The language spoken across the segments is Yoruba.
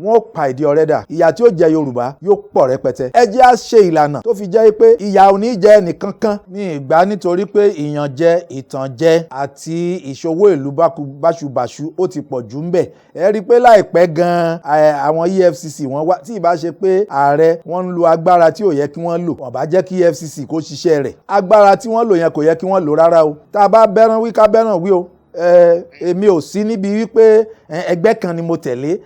wọ́n ó pa ìdí ọ̀rẹ́ dà. Ìyà tí ó jẹ Yorùbá yóò pọ̀ rẹpẹtẹ. Ẹ jẹ́ á ṣe ìlànà tó fi jẹ́ pé ìyà ò ní jẹ ẹnìkankan ní ìgbà nítorí pé ìyànjẹ, ìtànjẹ àti ìṣòwò ìlú báṣubàṣu ó ti pọ̀ jù ń bẹ̀. Ẹ rí i pé láìpẹ́ gan-an àwọn EFCC wọ́n wá, tí ì bá ṣe pé ààrẹ wọ́n ń lo agbára tí ò yẹ kí wọ́n lò, wọ́n bá jẹ́ kí EFCC kó ṣiṣẹ́ rẹ̀. Agbára tí wọ́n lò yẹn kò yẹ kí wọ́n lò rárá o. Tá a bá bẹ́ràn wí ká bẹ́ràn wí o. Èmi ò sí níbi wípé ẹgbẹ́ kan ni mo tẹ̀lé.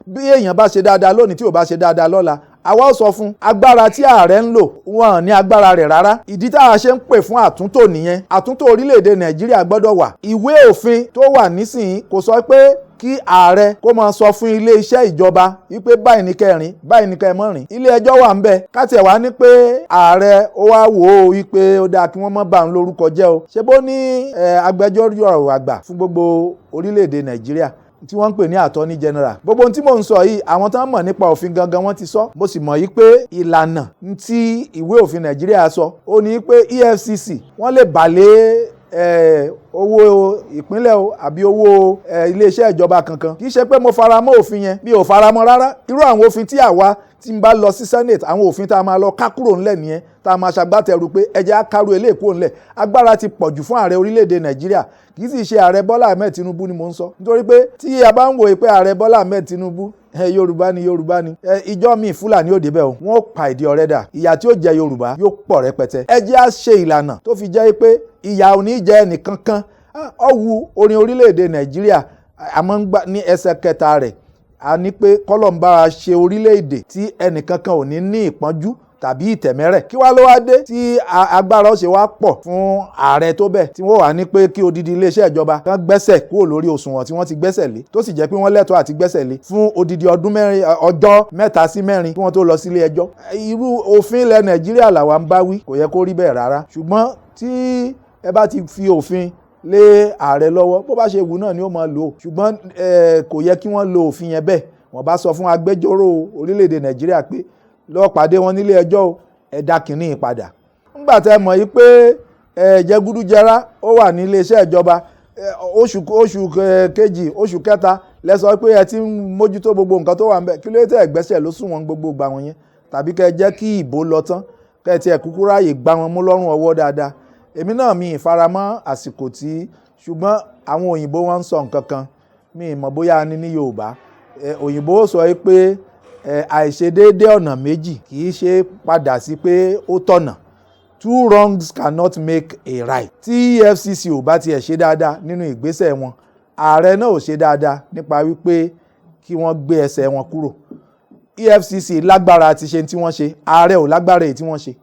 Bí èèyàn bá ṣe dáadáa lónìí tí ò bá ṣe dáadáa lọ́la, àwa ó sọ fún agbára tí ààrẹ ń lò wọn ní agbára rẹ̀ rárá. Ìdí tá a ṣe ń pè fún àtúntò nìyẹn. Àtúntò orílẹ̀-èdè Nàìjíríà gbọ́dọ̀ wà. Ìwé òfin tó wà nísìnyí kò sọ pé kí ààrẹ kó máa sọ fún ilé iṣẹ́ ìjọba wípé báyìí ní kẹrin, báyìí ní kẹmọ́ rìn. Ilé ẹjọ́ wà ń bẹ̀. Kátiẹ̀ wá ní pé ààrẹ ó wá wò ó wípé ó dáa kí wọ́n má bà ń lórúkọ jẹ́ o. Ṣé bó ní agbẹjọ́rò àgbà fún gbogbo orílẹ̀-èdè Nàìjíríà tí wọ́n ń pè ní attorney general. Gbogbo ohun tí mò ń sọ yìí àwọn tán mọ̀ nípa òfin gangan wọ́n ti sọ. Mo sì mọ̀ yí pé ìlànà tí ìwé òfin Nàìjíríà sọ ó ní pé EFCC wọ́n lè bàlé owó ìpínlẹ̀ o àbí owó iléeṣẹ́ ìjọba kankan. Kì í ṣe pé mo fara mọ́ òfin yẹn, mi ò fara mọ́ rárá. Irú àwọn òfin tí àwa tí ń bá lọ sí Senate, àwọn òfin tá a máa lọ ká kúrò ńlẹ̀ nìyẹn, tá a máa ṣagbátẹrù pé ẹ jẹ́ á kárú eléyìí kúrò ńlẹ̀. Agbára ti pọ̀jù fún ààrẹ orílẹ̀-èdè Nàìjíríà. Kì í sì ṣe ààrẹ Bọ́lá Ahmed Tinubu ni mò ń sọ. Nítorí pé tí a bá ń wòye pé ààrẹ Bọ́lá Ahmed Tinubu Yorùbá ni ìjọ mi Fúlàní ò débẹ̀ o. Wọ́n ó pa ìdí ọ̀rẹ́ dà. Ìyà tí ó jẹ Yorùbá yóò pọ̀ rẹpẹtẹ. Ẹ jẹ́ á ṣe ìlànà tó fi jẹ́ pé ìyà ò ní jẹ ẹnìkankan. Ọ̀wù orin orílẹ̀-èdè Nàìjíríà àmọ́ ń gbà ní ẹsẹ̀ kẹta rẹ̀. A ní pé kọ́lọ́mbà ṣe orílẹ̀-èdè tí ẹnìkankan ò ní ìpọ́njú tàbí ìtẹ̀mẹ́rẹ̀. Kí wá ló wá dé tí agbára ó ṣe wá pọ̀ fún ààrẹ tó bẹ̀ tí wọ́n wà ní pé kí odidi iléeṣẹ́ ìjọba kan gbẹ́sẹ̀ kúrò lórí òṣùwọ̀n tí wọ́n ti gbẹ́sẹ̀ lé, tó sì jẹ́ pé wọ́n lẹ́tọ̀ọ́ àti gbẹ́sẹ̀ lé fún odidi ọjọ́ 3 sí 4 kí wọ́n tó lọ sílé ẹjọ́. Irú òfin ilẹ̀ Nàìjíríà làwa ń bá wí, kò yẹ kó rí bẹ́ẹ̀ rárá. Ṣùgbọ́n tí ẹ bá ti fi òfin lé ààrẹ lọ́wọ́, bó bá ṣe wù náà ni ó máa lò ó. Ṣùgbọ́n kò yẹ kí wọ́n lo òfin yẹn bẹ́ẹ̀. Wọ́n bá sọ fún agbẹjọ́rò orílẹ̀-èdè Nàìjíríà pé lọ pàdé wọn nílé ẹjọ́ o, ẹ dá kínní padà. Nígbà tẹ́ mọ̀ yí pé jẹgúdújẹrá ó wà ní iléeṣẹ́ ìjọba, oṣù kejì, oṣù kẹta lẹ sọ pé ẹ ti ń mójútó gbogbo nǹkan tó wà ń bẹ̀. Kí ló dé tẹ́ gbẹ́sẹ̀ ló sùn wọn gbogbo gbà wọn yẹn? Tàbí kẹ́ jẹ́ kí ìbò lọ tán, kẹ́ tiẹ̀ kúkú ráàyè gbá wọn mú lọ́rùn ọwọ́ dáadáa. Èmi náà mi ìfaramọ́ àsìkò tí, ṣùgbọ́n àwọn òyìnbó wọn ń sọ nǹkan kan, mi ì mọ̀ bóyá a ní Yorùbá. Òyìnbó sọ pé àìṣedéédé ọ̀nà méjì kì í ṣe padà sí pé ó tọ̀nà. 2 wrongs cannot make a right. Tí EFCC ò bá tiẹ̀ ṣe dáadáa nínú ìgbésẹ̀ wọn, ààrẹ náà ò ṣe dáadáa nípa wípé kí wọ́n gbé ẹsẹ̀ wọn kúrò. EFCC lágbára ti ṣe tí wọ́n ṣe, ààrẹ ò lágbára èyí tí wọ́n ṣe.